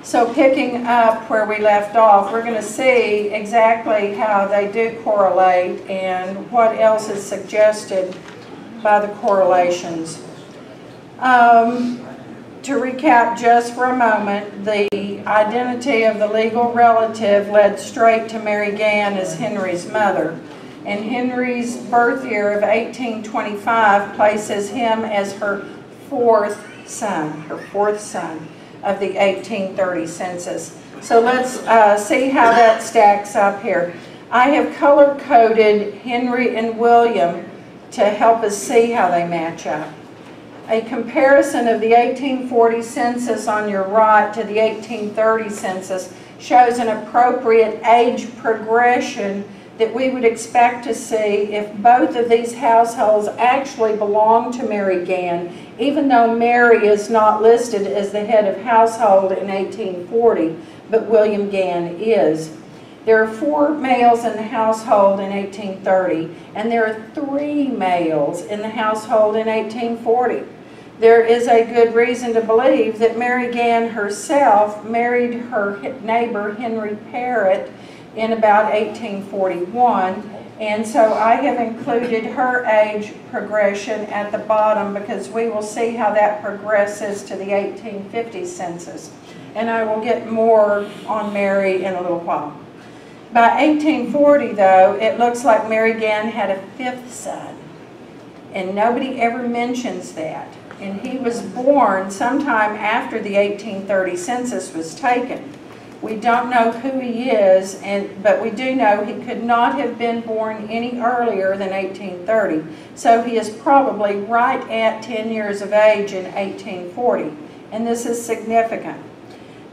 So picking up where we left off, we're going to see exactly how they do correlate and what else is suggested by the correlations. To recap just for a moment, the identity of the legal relative led straight to Mary Gann as Henry's mother. And Henry's birth year of 1825 places him as her fourth son of the 1830 census. So let's see how that stacks up here. I have color-coded Henry and William to help us see how they match up. A comparison of the 1840 census on your right to the 1830 census shows an appropriate age progression that we would expect to see if both of these households actually belong to Mary Gann, even though Mary is not listed as the head of household in 1840, but William Gann is. There are 4 males in the household in 1830, and there are 3 males in the household in 1840. There is a good reason to believe that Mary Gann herself married her neighbor Henry Parrott in about 1841, and so I have included her age progression at the bottom because we will see how that progresses to the 1850 census, and I will get more on Mary in a little while. By 1840, though, it looks like Mary Gann had a 5th son, and nobody ever mentions that. And he was born sometime after the 1830 census was taken. We don't know who he is, but we do know he could not have been born any earlier than 1830. So he is probably right at 10 years of age in 1840. And this is significant.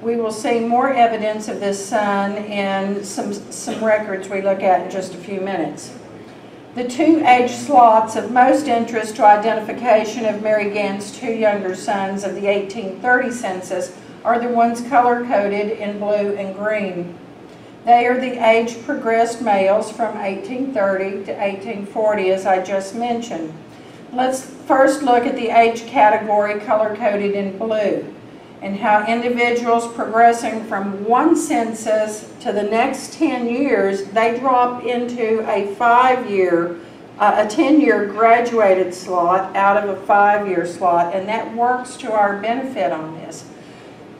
We will see more evidence of this son in some records we look at in just a few minutes. The 2 age slots of most interest to identification of Mary Gann's 2 younger sons of the 1830 census are the ones color-coded in blue and green. They are the age-progressed males from 1830 to 1840, as I just mentioned. Let's first look at the age category color-coded in blue and how individuals progressing from one census to the next 10 years, they drop into a 10-year graduated slot out of a 5-year slot, and that works to our benefit on this.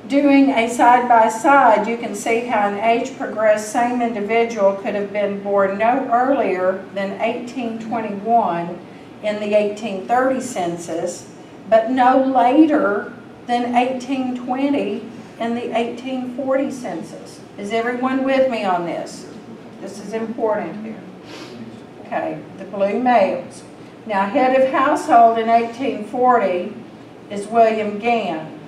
Doing a side-by-side, you can see how an age-progressed same individual could have been born no earlier than 1821 in the 1830 census, but no later than 1820 in the 1840 census. Is everyone with me on this? This is important here. Okay, the blue males. Now, head of household in 1840 is William Gann,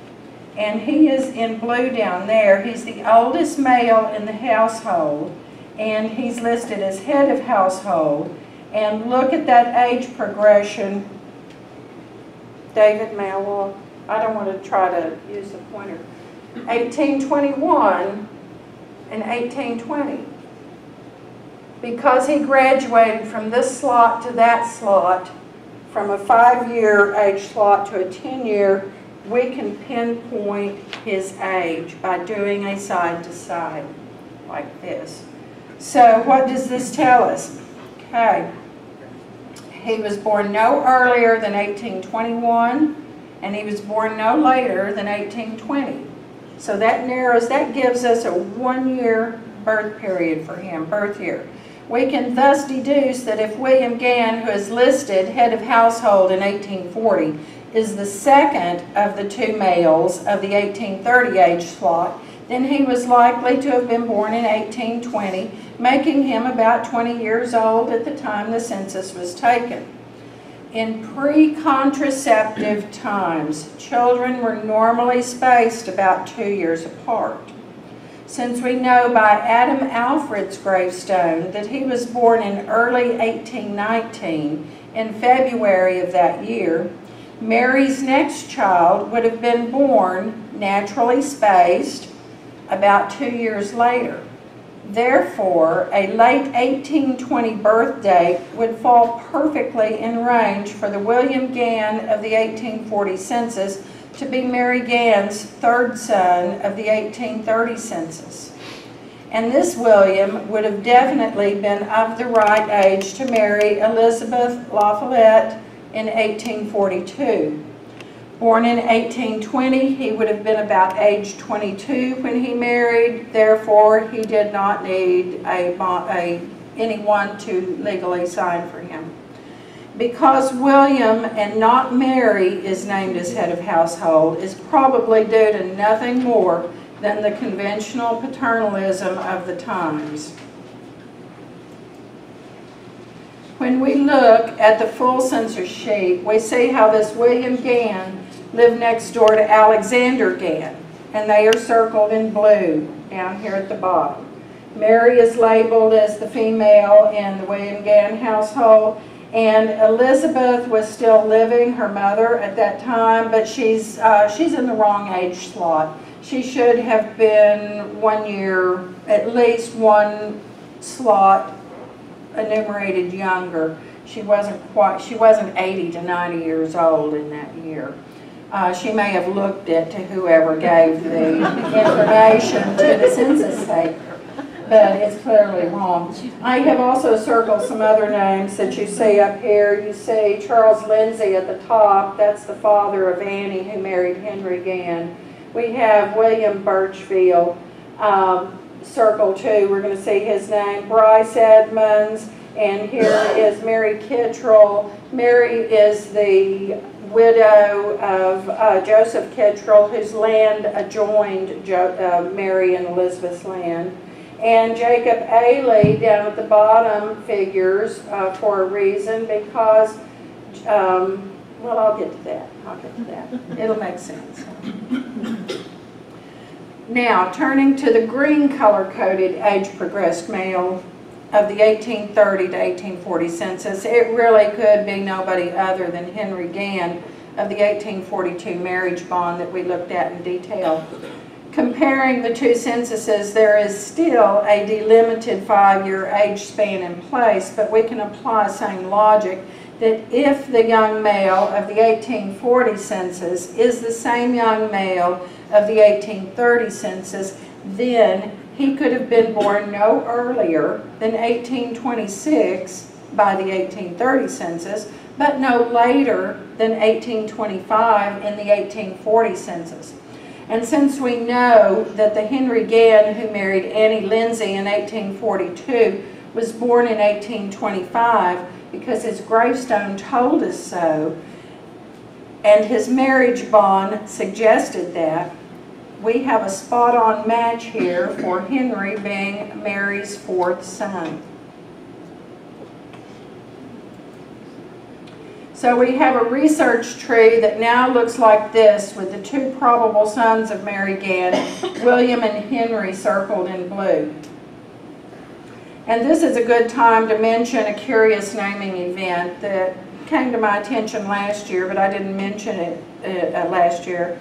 and he is in blue down there. He's the oldest male in the household, and he's listed as head of household. And look at that age progression. David, may I walk? I don't want to try to use the pointer. 1821 and 1820. Because he graduated from this slot to that slot, from a 5-year age slot to a 10-year, we can pinpoint his age by doing a side-to-side like this. So what does this tell us? Okay, he was born no earlier than 1821, and he was born no later than 1820. So that gives us a 1-year birth period for him, birth year. We can thus deduce that if William Gann, who is listed head of household in 1840, is the second of the 2 males of the 1830 age slot, then he was likely to have been born in 1820, making him about 20 years old at the time the census was taken. In pre-contraceptive times, children were normally spaced about 2 years apart. Since we know by Adam Alfred's gravestone that he was born in early 1819, in February of that year, Mary's next child would have been born naturally spaced about 2 years later. Therefore, a late 1820 birth date would fall perfectly in range for the William Gann of the 1840 census to be Mary Gann's third son of the 1830 census. And this William would have definitely been of the right age to marry Elizabeth LaFollette in 1842. Born in 1820, he would have been about age 22 when he married. Therefore, he did not need anyone to legally sign for him. Because William and not Mary is named as head of household is probably due to nothing more than the conventional paternalism of the times. When we look at the full census sheet, we see how this William Gann lived next door to Alexander Gann, and they are circled in blue down here at the bottom. Mary is labeled as the female in the William Gann household, and Elizabeth was still living, her mother, at that time, but she's in the wrong age slot. She should have been 1 year, at least one slot enumerated younger. She wasn't 80 to 90 years old in that year. She may have looked it to whoever gave the information to the census taker, but it's clearly wrong. I have also circled some other names that you see up here. You see Charles Lindsay at the top. That's the father of Annie, who married Henry Gann. We have William Birchfield, circle 2. We're going to see his name. Bryce Edmonds, and here is Mary Kittrell. Mary is the widow of Joseph Kittrell, whose land adjoined Mary and Elizabeth's land. And Jacob Ailey down at the bottom figures for a reason, because, well, I'll get to that. It'll make sense. Now, turning to the green color-coded age-progressed male of the 1830 to 1840 census, it really could be nobody other than Henry Gann of the 1842 marriage bond that we looked at in detail. Comparing the two censuses, there is still a delimited 5-year age span in place, but we can apply the same logic that if the young male of the 1840 census is the same young male of the 1830 census, then he could have been born no earlier than 1826 by the 1830 census, but no later than 1825 in the 1840 census. And since we know that the Henry Gann who married Annie Lindsay in 1842 was born in 1825 because his gravestone told us so, and his marriage bond suggested that, we have a spot-on match here for Henry being Mary's fourth son. So we have a research tree that now looks like this, with the two probable sons of Mary Gann, William and Henry, circled in blue. And this is a good time to mention a curious naming event that came to my attention last year, but I didn't mention it last year.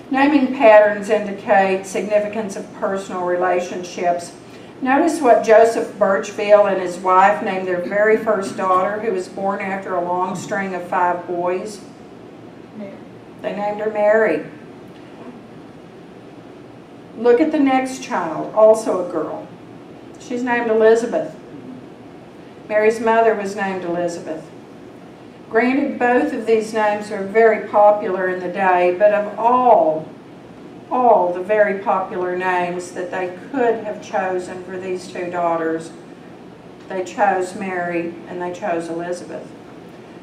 Naming patterns indicate significance of personal relationships. Notice what Joseph Birchfield and his wife named their very first daughter, who was born after a long string of 5 boys. Mary. They named her Mary. Look at the next child, also a girl. She's named Elizabeth. Mary's mother was named Elizabeth. Granted, both of these names are very popular in the day, but of all the very popular names that they could have chosen for these two daughters, they chose Mary and they chose Elizabeth.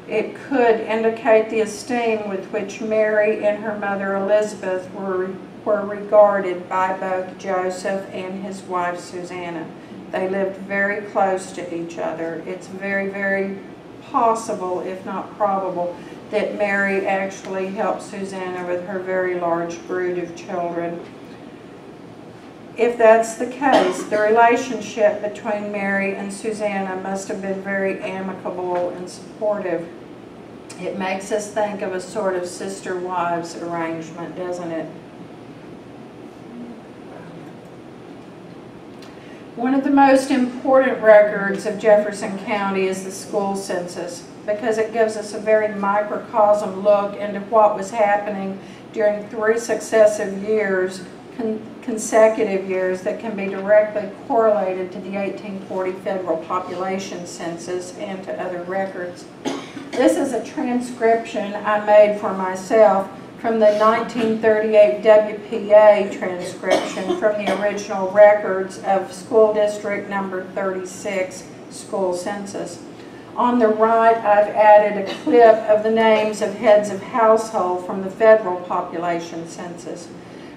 It could indicate the esteem with which Mary and her mother Elizabeth were regarded by both Joseph and his wife Susanna. They lived very close to each other. It's very, very possible, if not probable, that Mary actually helped Susanna with her very large brood of children. If that's the case, the relationship between Mary and Susanna must have been very amicable and supportive. It makes us think of a sort of sister-wives arrangement, doesn't it? One of the most important records of Jefferson County is the school census, because it gives us a very microcosm look into what was happening during 3 successive years, consecutive years, that can be directly correlated to the 1840 federal population census and to other records. This is a transcription I made for myself from the 1938 WPA transcription from the original records of school district number 36 school census. On the right, I've added a clip of the names of heads of household from the federal population census.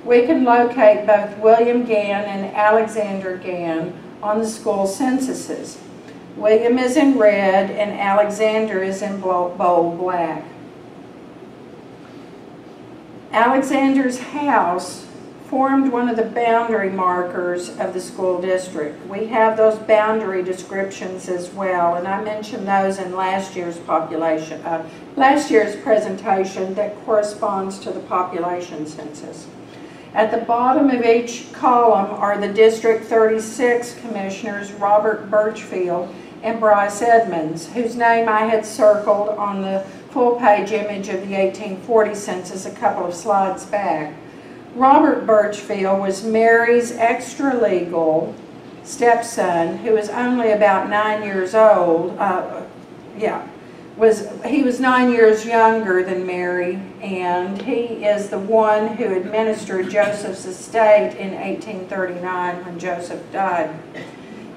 We can locate both William Gann and Alexander Gann on the school censuses. William is in red and Alexander is in bold black. Alexander's house formed one of the boundary markers of the school district. We have those boundary descriptions as well, and I mentioned those in last year's presentation that corresponds to the population census. At the bottom of each column are the District 36 commissioners, Robert Birchfield and Bryce Edmonds, whose name I had circled on the full-page image of the 1840 census a couple of slides back. Robert Birchfield was Mary's extra-legal stepson, who was only about 9 years old. He was 9 years younger than Mary, and he is the one who administered Joseph's estate in 1839 when Joseph died.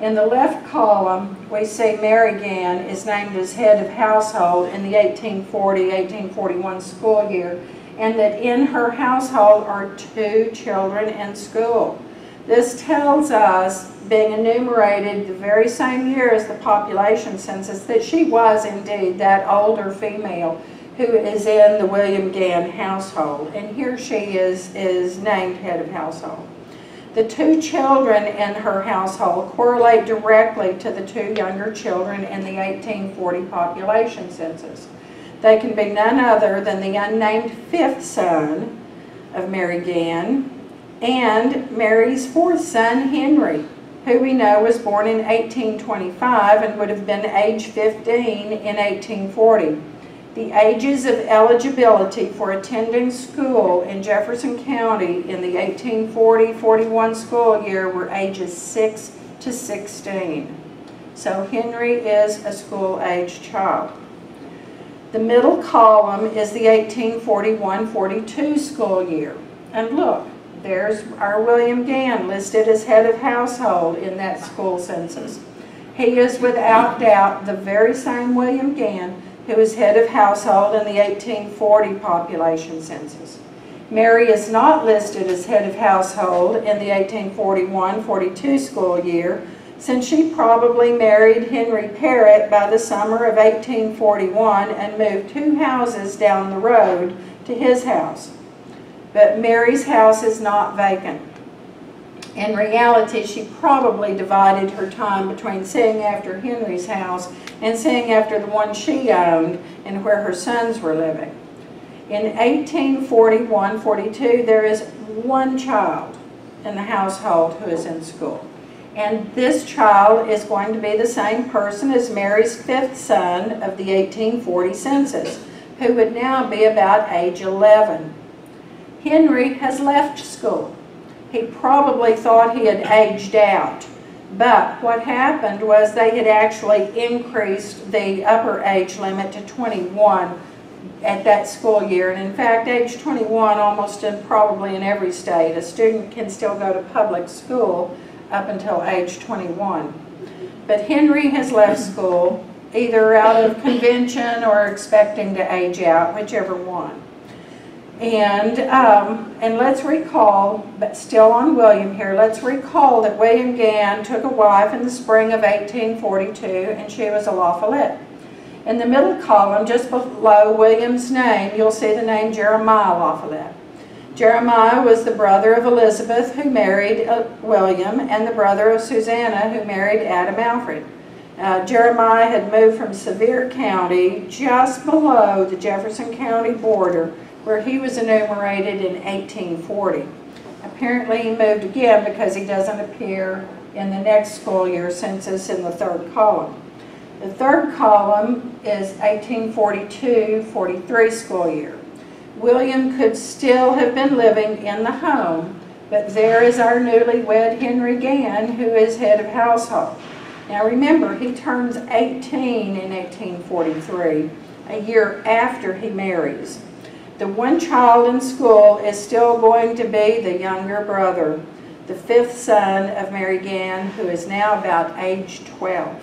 In the left column, we see Mary Gann is named as head of household in the 1840-1841 school year, and that in her household are 2 children in school. This tells us, being enumerated the very same year as the population census, that she was indeed that older female who is in the William Gann household. And here she is named head of household. The 2 children in her household correlate directly to the 2 younger children in the 1840 population census. They can be none other than the unnamed 5th son of Mary Gann and Mary's 4th son, Henry, who we know was born in 1825 and would have been age 15 in 1840. The ages of eligibility for attending school in Jefferson County in the 1840-41 school year were ages 6 to 16. So Henry is a school-age child. The middle column is the 1841-42 school year. And look, there's our William Gann listed as head of household in that school census. He is without doubt the very same William Gann who was head of household in the 1840 population census. Mary is not listed as head of household in the 1841-42 school year, since she probably married Henry Parrott by the summer of 1841 and moved 2 houses down the road to his house. But Mary's house is not vacant. In reality, she probably divided her time between seeing after Henry's house and seeing after the one she owned and where her sons were living. In 1841-42, there is 1 child in the household who is in school. And this child is going to be the same person as Mary's 5th son of the 1840 census, who would now be about age 11. Henry has left school. He probably thought he had aged out, but what happened was they had actually increased the upper age limit to 21 at that school year. And in fact, age 21 almost probably in every state, a student can still go to public school up until age 21. But Henry has left school either out of convention or expecting to age out, whichever one. And let's recall, but still on William here, let's recall that William Gann took a wife in the spring of 1842, and she was a La Follette. In the middle column, just below William's name, you'll see the name Jeremiah La Follette. Jeremiah was the brother of Elizabeth, who married William, and the brother of Susanna, who married Adam Alfred. Jeremiah had moved from Sevier County, just below the Jefferson County border, where he was enumerated in 1840. Apparently he moved again because he doesn't appear in the next school year census in the 3rd column. The 3rd column is 1842-43 school year. William could still have been living in the home, but there is our newlywed Henry Gann, who is head of household. Now remember, he turns 18 in 1843, a year after he marries. The one child in school is still going to be the younger brother, the fifth son of Mary Gann, who is now about age 12.